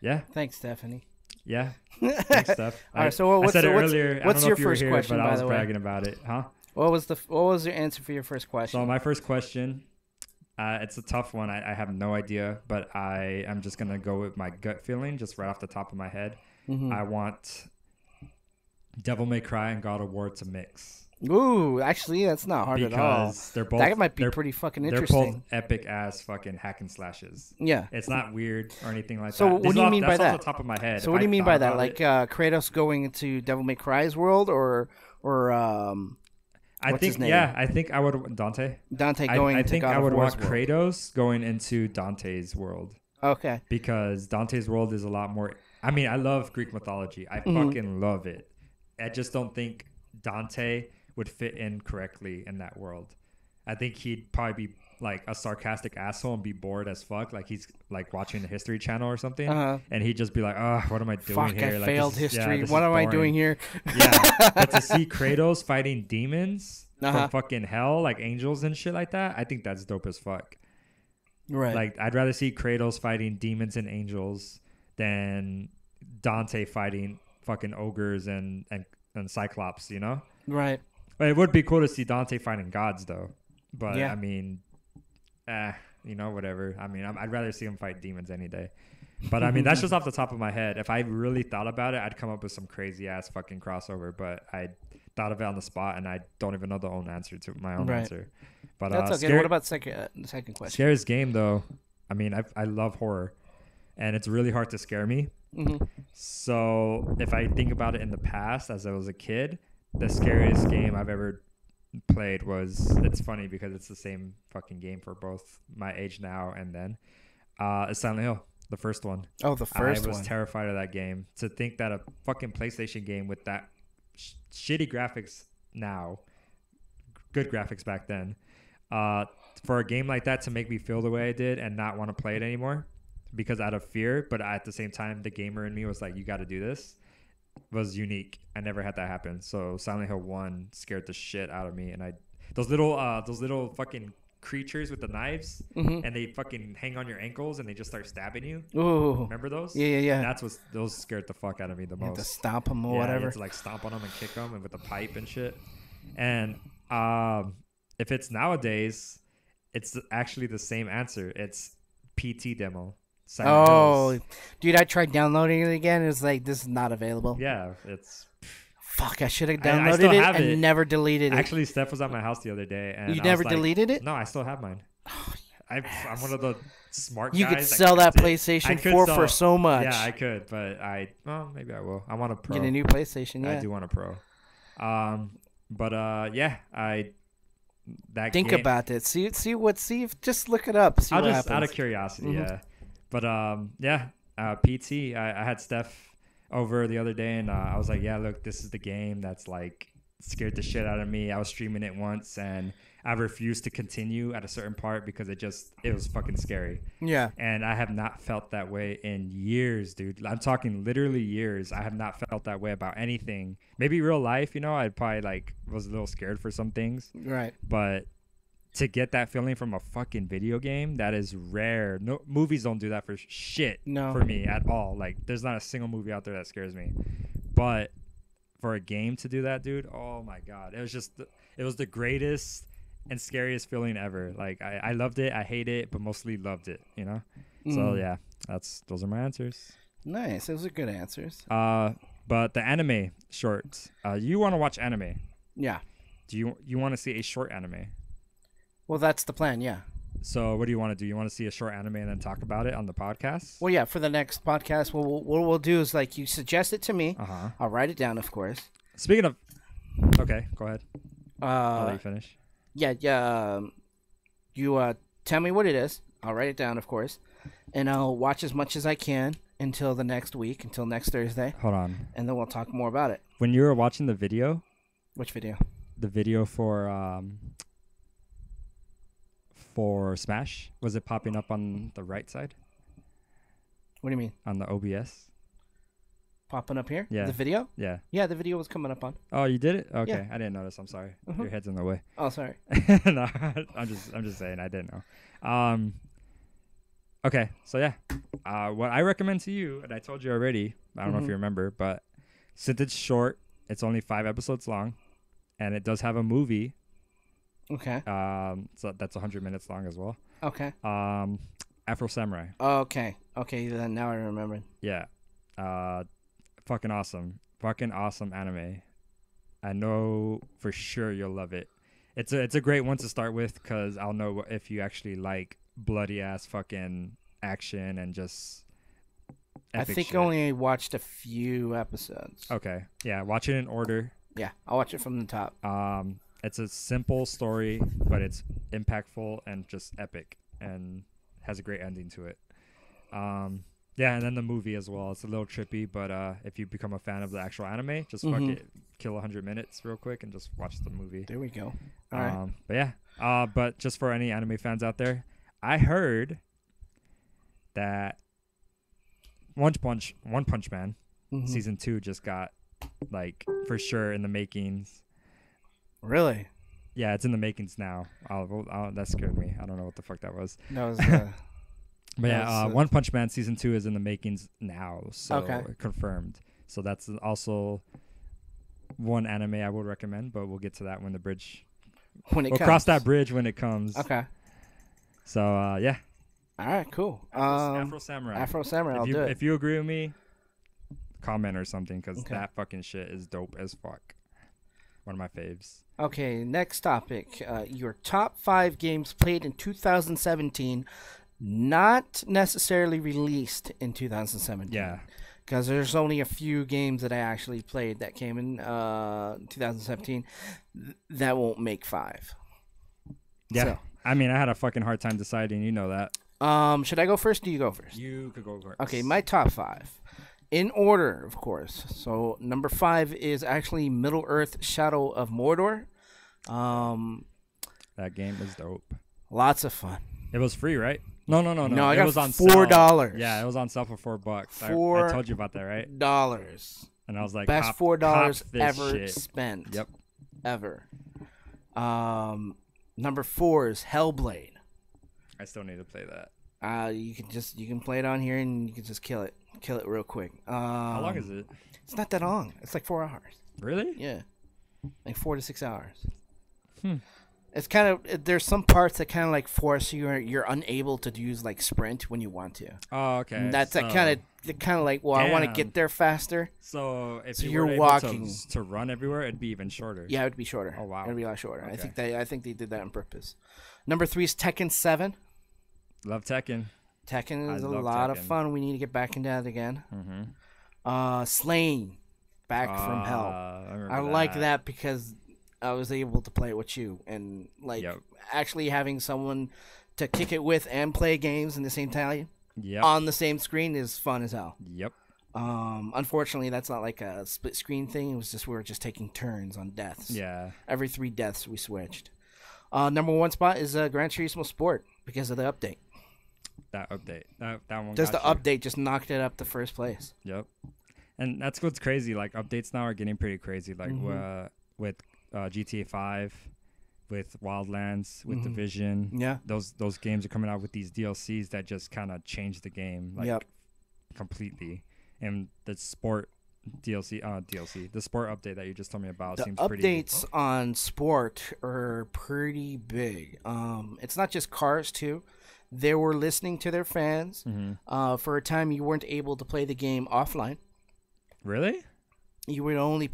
yeah. Thanks, Stephanie. Yeah. Thanks, Steph. All right. So I said it earlier. What's your first question? But by I was the way, bragging about it, huh? What was your answer for your first question? So my first question, it's a tough one. I have no idea, but I am just gonna go with my gut feeling, just right off the top of my head. I want Devil May Cry and God of War to mix. Ooh, actually, that's not hard at all. Because they're both, that might be pretty fucking interesting. They're both epic ass fucking hack and slashes. Yeah, it's not weird or anything like that. So what do you mean by that? That's off the top of my head. So what do you mean by that? Like Kratos going into Devil May Cry's world, or I think I think I would Dante going. I think I would want world. Kratos going into Dante's world. Okay. Because Dante's world is a lot more. I mean, I love Greek mythology. I fucking love it. I just don't think Dante would fit in correctly in that world. I think he'd probably be like a sarcastic asshole and be bored as fuck, like he's like watching the History Channel or something, and he'd just be like, "Oh, what am I doing here? I like, failed history. What am I doing here?" Yeah, but to see Kratos fighting demons from fucking hell, like angels and shit like that, I think that's dope as fuck. Right. Like, I'd rather see Kratos fighting demons and angels than Dante fighting fucking ogres and Cyclops, you know? Right. But it would be cool to see Dante fighting gods, though. But, yeah. I mean, you know, whatever. I mean, I'd rather see him fight demons any day. But, I mean, that's just off the top of my head. If I really thought about it, I'd come up with some crazy-ass fucking crossover. But I thought of it on the spot, and I don't even know the own answer to my own answer. But that's okay. What about the second question? Scariest game, though, I mean, I love horror. And it's really hard to scare me. So if I think about it in the past, as I was a kid, the scariest game I've ever played was, it's funny because it's the same fucking game for both my age now and then, is Silent Hill, the first one. Oh, the first one. I was terrified of that game. To think that a fucking PlayStation game with that shitty graphics now, good graphics back then, for a game like that to make me feel the way I did and not want to play it anymore because out of fear, but at the same time the gamer in me was like, you got to do this, was unique. I never had that happen. So Silent Hill 1 scared the shit out of me, and those little fucking creatures with the knives, and they fucking hang on your ankles and they just start stabbing you. Ooh. Remember those? Yeah. Those scared the fuck out of me the most. You have to stomp them or whatever. You have to like stomp on them and kick them and with a pipe and shit. And if it's nowadays, it's actually the same answer. It's PT demo. Silent Hills. Dude, I tried downloading it again. It's like, this is not available. Yeah, it's... Fuck, I should have downloaded it and never deleted it. Actually, Steph was at my house the other day. And you never deleted it? No, I still have mine. Oh, I'm one of the smart guys. You could sell that PlayStation 4 for so much. Yeah, I could, but maybe I will. I want a Pro. Get a new PlayStation, yeah. I do want a Pro. Think about it. Just look it up. See what happens. Out of curiosity, yeah. But PT. I had Steph over the other day, and I was like, yeah, look, this is the game that's like scared the shit out of me. I was streaming it once, and I refused to continue at a certain part because it was fucking scary. Yeah. And I have not felt that way in years, dude. I'm talking literally years. I have not felt that way about anything. Maybe real life, you know, I probably was a little scared for some things. Right. But to get that feeling from a fucking video game, that is rare. No movies don't do that for shit for me at all. Like, there's not a single movie out there that scares me. But for a game to do that, dude. Oh my god, it was just it was the greatest and scariest feeling ever. Like I loved it, I hate it, but mostly loved it. You know. So yeah, those are my answers. Nice. Those are good answers. But the anime shorts. You want to watch anime? Yeah. Do you want to see a short anime? Well, that's the plan. Yeah. So what do you want to do? You want to see a short anime and then talk about it on the podcast? Well, yeah. For the next podcast, what we'll do is like you suggest it to me. Uh-huh. I'll write it down, of course. Speaking of, okay, go ahead. I'll let you finish. Yeah. Yeah. You tell me what it is. I'll write it down, of course, and I'll watch as much as I can until the next week, until next Thursday. Hold on. And then we'll talk more about it. When you were watching the video. Which video? The video for Smash, was it popping up on the right side? What do you mean? On the OBS? Popping up here? Yeah. The video? Yeah. Yeah, the video was coming up on. Oh, you did it? Okay. Yeah. I didn't notice. I'm sorry. Your head's in the way. Oh, sorry. No, I'm just saying I didn't know. Okay, so yeah. What I recommend to you, and I told you already, I don't know if you remember, but since it's short, it's only 5 episodes long, and it does have a movie. Okay. So that's 100 minutes long as well. Okay. Afro Samurai. Okay. Okay, then now I remember. Yeah. Fucking awesome. Fucking awesome anime. I know for sure you'll love it. It's a great one to start with because I'll know if you actually like bloody ass fucking action and just epic I think shit. I only watched a few episodes. Okay. Yeah, watch it in order. Yeah, I'll watch it from the top. It's a simple story, but it's impactful and just epic and has a great ending to it. Yeah, and then the movie as well. It's a little trippy, but if you become a fan of the actual anime, just fuck it, kill 100 minutes real quick and just watch the movie. There we go. All right. But yeah, but just for any anime fans out there, I heard that One Punch Man season 2 just got like for sure in the makings. Really? Yeah, it's in the makings now. That scared me. I don't know what the fuck that was. That was. But yeah, One Punch Man season 2 is in the makings now, so confirmed. So that's also one anime I would recommend, but we'll get to that when the bridge. We'll cross that bridge when it comes. Okay. So yeah. All right, cool. Afro Samurai. Afro Samurai. I'll do it. If you agree with me, comment or something because that fucking shit is dope as fuck. One of my faves. Okay, next topic. Your top 5 games played in 2017. Not necessarily released in 2017. Yeah. Because there's only a few games that I actually played that came in 2017 that won't make 5. Yeah. So, I mean, I had a fucking hard time deciding. You know that. Should I go first or do you go first? You could go first. Okay, my top 5. In order, of course. So, number 5 is actually Middle-earth Shadow of Mordor. That game is dope. Lots of fun. It was free, right? No. No, it was on $4. Yeah, it was on sale for $4. I told you about that, right? $4. And I was like, best $4 ever shit. spent. Yep. Ever. Number 4 is Hellblade. I still need to play that. You can play it on here and you can just kill it real quick. How long is it? It's not that long. It's like 4 hours. Really? Yeah, like 4 to 6 hours. It's kind of there's some parts that kind of like force you're unable to use like sprint when you want to. Oh, okay. And that's kind of like I want to get there faster. So if you're were able walking to run everywhere, it'd be even shorter. Yeah, it'd be shorter. Oh wow, it'd be a lot shorter. Okay. I think they did that on purpose. Number 3 is Tekken 7. Love Tekken. Tekken is a lot of fun. We need to get back into that again. Slain, Back from Hell. I like that because I was able to play it with you and actually having someone to kick it with and play games in the same time on the same screen is fun as hell. Yep. Unfortunately, that's not like a split screen thing. It was just we were just taking turns on deaths. Yeah. Every 3 deaths we switched. Number 1 spot is Gran Turismo Sport because of the update. That update. That one. Just the update just knocked it up to first place. Yep. And that's what's crazy. Like updates now are getting pretty crazy. Like with GTA 5, with Wildlands, with Division. Yeah. Those games are coming out with these DLCs that just kind of change the game completely. And the sport DLC. The sport update that you just told me about The seems updates on sport are pretty big. It's not just cars too. They were listening to their fans. For a time, you weren't able to play the game offline. Really? You would only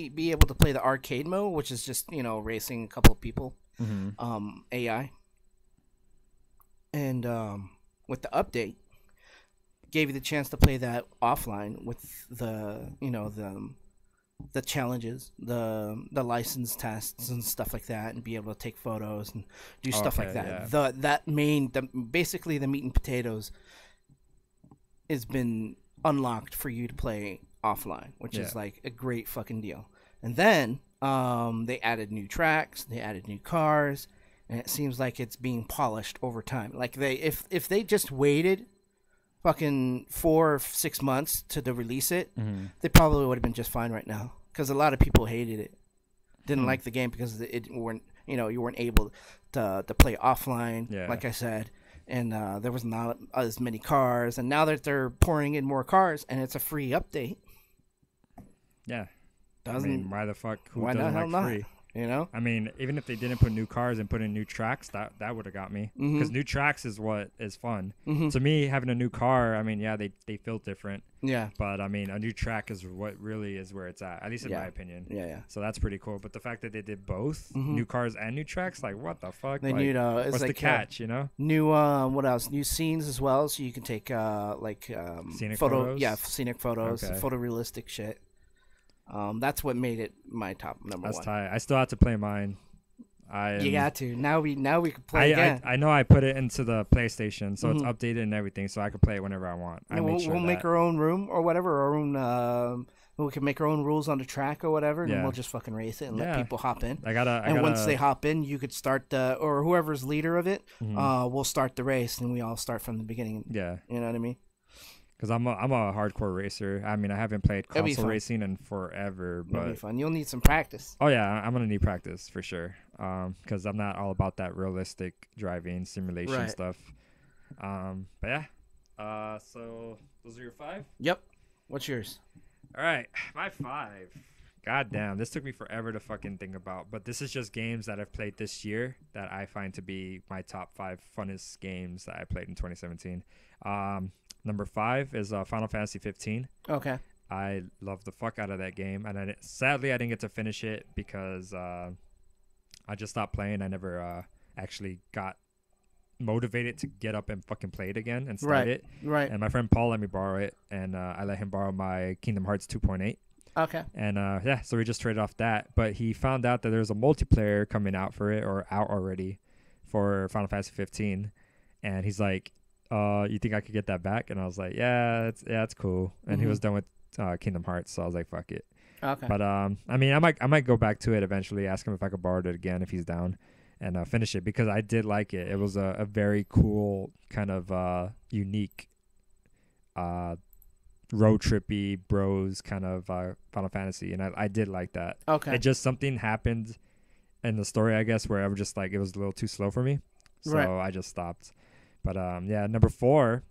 be able to play the arcade mode, which is just racing a couple of people, AI. And with the update, gave you the chance to play that offline with the challenges, the license tests and stuff like that, and be able to take photos and do stuff like that. Yeah. Basically the meat and potatoes has been unlocked for you to play offline, which is like a great fucking deal. And then they added new tracks, they added new cars, and it seems like it's being polished over time. Like if they just waited fucking 4 or 6 months to release it, they probably would have been just fine right now. Because a lot of people hated it, didn't like the game because you weren't able to play offline, like I said, and there was not as many cars. And now that they're pouring in more cars, and it's a free update, I mean, why the fuck? Why doesn't like free? I mean, even if they didn't put new cars and put in new tracks, that would have got me. Because new tracks is what is fun. To me, having a new car, I mean, they feel different. Yeah. But, I mean, a new track is what really is where it's at least in my opinion. Yeah. So that's pretty cool. But the fact that they did both, new cars and new tracks, like, what the fuck? Then, what's like the catch, New, what else? New scenes as well, so you can take, scenic photos. Yeah, scenic photos, photorealistic shit. That's what made it my top number one. That's tight. I still have to play mine. You got to. Now we can play again. I know I put it into the PlayStation, so it's updated and everything, so I can play it whenever I want. We'll make our own room or whatever, our own. We can make our own rules on the track or whatever, and we'll just fucking race it and let people hop in. Once they hop in, you could start or whoever's leader of it, we'll start the race, and we all start from the beginning. Yeah, you know what I mean. Because I'm a hardcore racer. I mean, I haven't played console racing in forever, but it'll be fun. You'll need some practice. Oh yeah, I'm gonna need practice for sure. Because I'm not all about that realistic driving simulation stuff. But yeah. So those are your 5? Yep. What's yours? All right, my 5. God damn, this took me forever to fucking think about. But this is just games that I've played this year that I find to be my top 5 funnest games that I played in 2017. Number 5 is Final Fantasy 15. Okay. I love the fuck out of that game, and sadly I didn't get to finish it because I just stopped playing. I never actually got motivated to get up and fucking play it again and start it. Right. And my friend Paul let me borrow it, and I let him borrow my Kingdom Hearts 2.8. Okay. And so we just traded off that. But he found out that there's a multiplayer coming out for it, or out already, for Final Fantasy 15, and he's like, you think I could get that back? And I was like, yeah, it's cool. And he was done with Kingdom Hearts, so I was like, fuck it. Okay. But I mean, I might go back to it eventually, ask him if I could borrow it again if he's down, and finish it, because I did like it. It was a very cool kind of unique road trippy bros kind of Final Fantasy, and I did like that. Okay. It just, something happened in the story, I guess, where I was just like, it was a little too slow for me, so I just stopped. But number 4,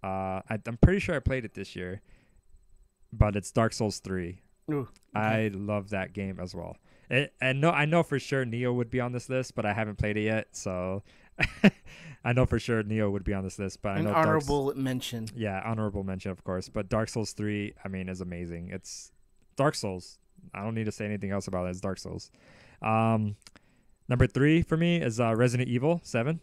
I'm pretty sure I played it this year, but it's Dark Souls 3. Ooh, okay. I love that game as well. I know for sure Neo would be on this list, but I haven't played it yet, so I know for sure Neo would be on this list. But I know honorable mention. Yeah, honorable mention, of course. But Dark Souls 3, I mean, is amazing. It's Dark Souls. I don't need to say anything else about it. It's Dark Souls. Number 3 for me is Resident Evil 7.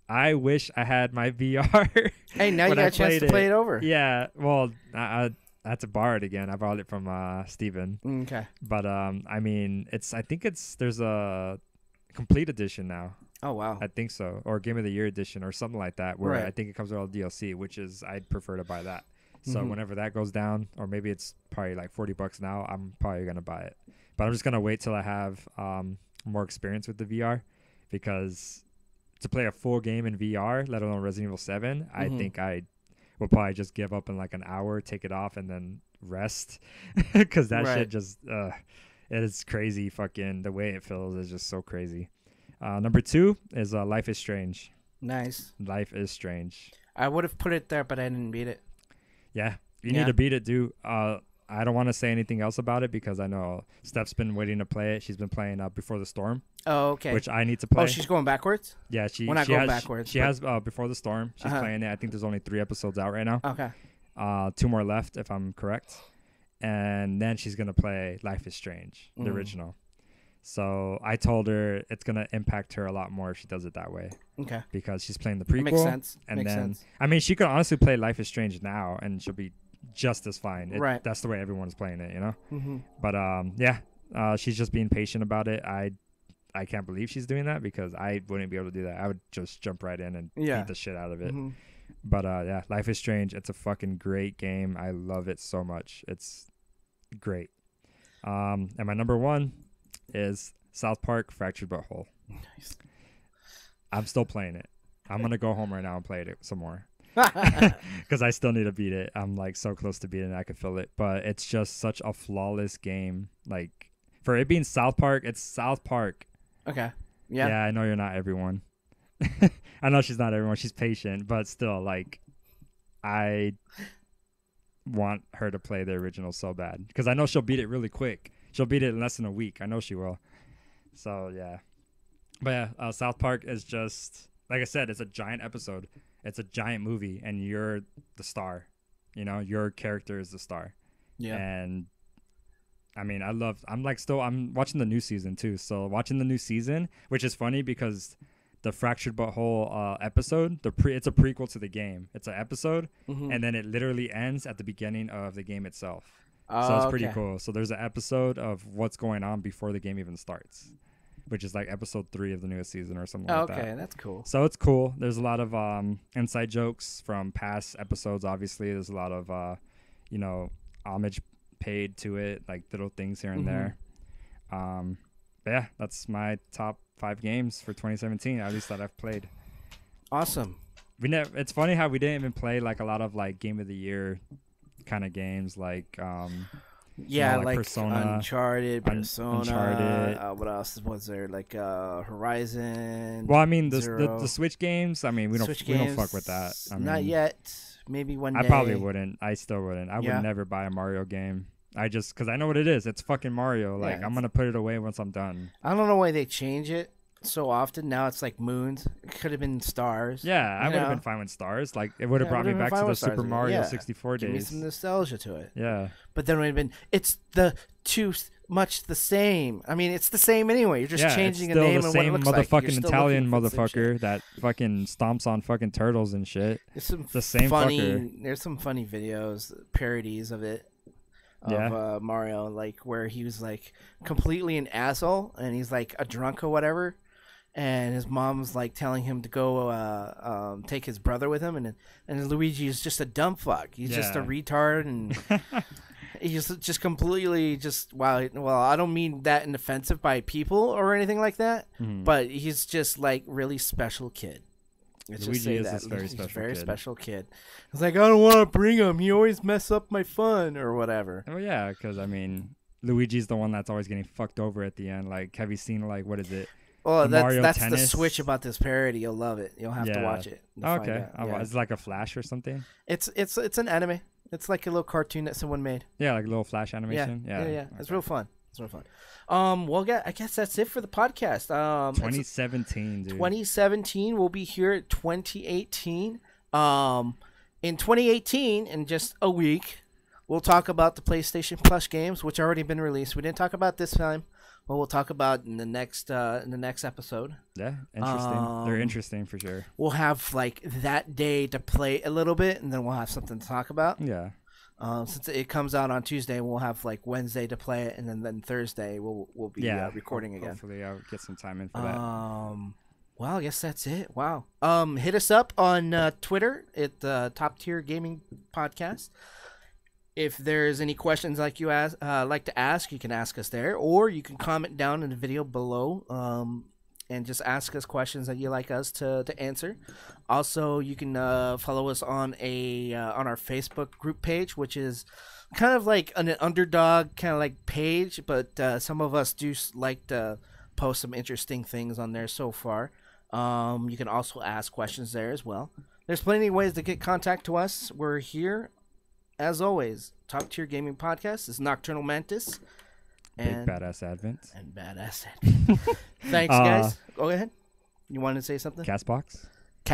I wish I had my VR. Hey, now you got a chance to play it over. Yeah, well, I had to borrow it again. I borrowed it from Steven. Okay. But I mean, there's a complete edition now. Oh wow. I think so, or Game of the Year edition, or something like that, where I think it comes with all the DLC, which is, I'd prefer to buy that. So whenever that goes down, or maybe it's probably like $40 now, I'm probably gonna buy it. But I'm just gonna wait till I have more experience with the VR, because to play a full game in VR, let alone Resident Evil 7, I think I will probably just give up in like an hour, take it off, and then rest. Because that shit just, it is crazy. Fucking the way it feels is just so crazy. Number 2 is Life is Strange. Nice. Life is Strange. I would have put it there, but I didn't beat it. Yeah. You need to beat it, dude. I don't want to say anything else about it because I know Steph's been waiting to play it. She's been playing Before the Storm. Oh, okay. Which I need to play. Oh, she's going backwards? Yeah, she has backwards. She has Before the Storm. She's playing it. I think there's only 3 episodes out right now. Okay. 2 more left, if I'm correct. And then she's going to play Life is Strange, the original. So I told her it's going to impact her a lot more if she does it that way. Okay. Because she's playing the prequel. Makes sense. And I mean, she could honestly play Life is Strange now and she'll be just as fine. Right. That's the way everyone's playing it, you know? Mm-hmm. But she's just being patient about it. I can't believe she's doing that because I wouldn't be able to do that. I would just jump right in and beat the shit out of it. Mm-hmm. But Life is Strange. It's a fucking great game. I love it so much. It's great. And my number 1 is South Park Fractured But Whole. Nice. I'm still playing it. I'm gonna go home right now and play it some more because I still need to beat it. I'm like so close to beating it. I can feel it. But it's just such a flawless game. Like for it being South Park, it's South Park. Okay. Yeah. Yeah, I know you're not everyone. I know she's not everyone. She's patient, but still, like, I want her to play the original so bad because I know she'll beat it really quick. She'll beat it in less than a week. I know she will. So yeah, but yeah, South Park is just like I said. It's a giant episode. It's a giant movie, and you're the star. You know, your character is the star. Yeah. And I mean, I'm watching the new season too. So watching the new season, which is funny because the Fractured But Whole episode, it's a prequel to the game. It's an episode, and then it literally ends at the beginning of the game itself. So it's pretty cool. So there's an episode of what's going on before the game even starts, which is like episode 3 of the newest season or something like that. Okay, that's cool. So it's cool. There's a lot of inside jokes from past episodes. Obviously, there's a lot of homage paid to it, like little things here and there. But yeah, that's my top 5 games for 2017, at least that I've played. Awesome. It's funny how we didn't even play like a lot of like game of the year kind of games, like like Persona, Uncharted. What else was there? Like Horizon. Well, I mean the Switch games. I mean we don't fuck with that. Not yet. Maybe one day. I probably wouldn't. I still wouldn't. I would never buy a Mario game. Because I know what it is. It's fucking Mario. Like I'm gonna put it away once I'm done. I don't know why they change it so often. Now it's like moons. It could have been stars. Yeah, I would have been fine with stars. Like it would have brought me back to the Super Mario 64 days. Give me some nostalgia to it. Yeah. But then it would have been. It's the too much the same. I mean, it's the same anyway. You're just changing a name and what it looks like. Motherfucking Italian motherfucker that fucking stomps on fucking turtles and shit. The same fucker. There's some funny videos, parodies of it. Of Mario, like where he was like completely an asshole and he's like a drunk or whatever, and his mom's like telling him to go take his brother with him, and Luigi is just a dumb fuck. He's just a retard, and he's just completely just well, I don't mean that in offensive by people or anything like that, but he's just like really special kid. Luigi is this very special kid. It's like, I don't want to bring him. He always mess up my fun or whatever. Oh yeah, because I mean, Luigi's the one that's always getting fucked over at the end. Like, have you seen like what is it? Well, that's the switch about this parody. You'll love it. You'll have to watch it. Okay, it's like a Flash or something. It's an anime. It's like a little cartoon that someone made. Yeah, like a little Flash animation. Yeah. Okay. It's real fun. I guess that's it for the podcast. 2017, dude. 2017. We'll be here at 2018. In 2018, in just a week, we'll talk about the PlayStation Plus games, which already been released. We didn't talk about this time, but we'll talk about in the next episode. Yeah, interesting. They're interesting for sure. We'll have like that day to play a little bit, and then we'll have something to talk about. Yeah. Since it comes out on Tuesday, we'll have like Wednesday to play it, and then Thursday we'll be recording again. Hopefully, I'll get some time in for that. Well, I guess that's it. Wow. Hit us up on Twitter at Top Tier Gaming Podcast. If there's any questions like you like to ask, you can ask us there, or you can comment down in the video below. And just ask us questions that you like us to answer. Also, you can follow us on our Facebook group page, which is kind of like an underdog kind of like page, but some of us do like to post some interesting things on there so far. You can also ask questions there as well. There's plenty of ways to get contact to us. We're here as always, Top Tier Gaming Podcast is Nocturnal Mantis. And Badass Advent. And Badass Advent. Thanks, guys. Go ahead. You wanted to say something? Castbox. The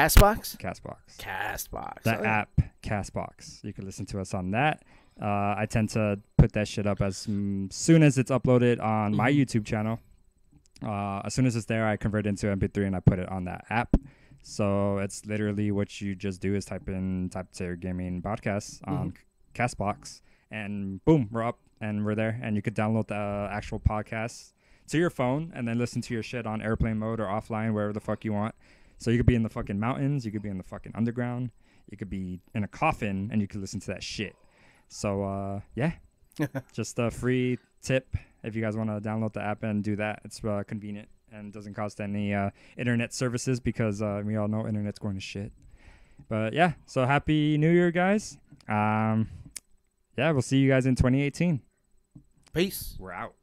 app, Castbox. You can listen to us on that. I tend to put that shit up as soon as it's uploaded on my YouTube channel. As soon as it's there, I convert it into MP3 and I put it on that app. So it's literally what you just do is type in Top Tier Gaming Podcast on Castbox, and boom, we're up and we're there. And you could download the actual podcast to your phone and then listen to your shit on airplane mode or offline, wherever the fuck you want. So you could be in the fucking mountains, you could be in the fucking underground, you could be in a coffin, and you could listen to that shit. So, yeah, just a free tip if you guys want to download the app and do that. It's convenient and doesn't cost any internet services because we all know internet's going to shit. But, yeah, so Happy New Year, guys. Yeah, we'll see you guys in 2018. Peace. We're out.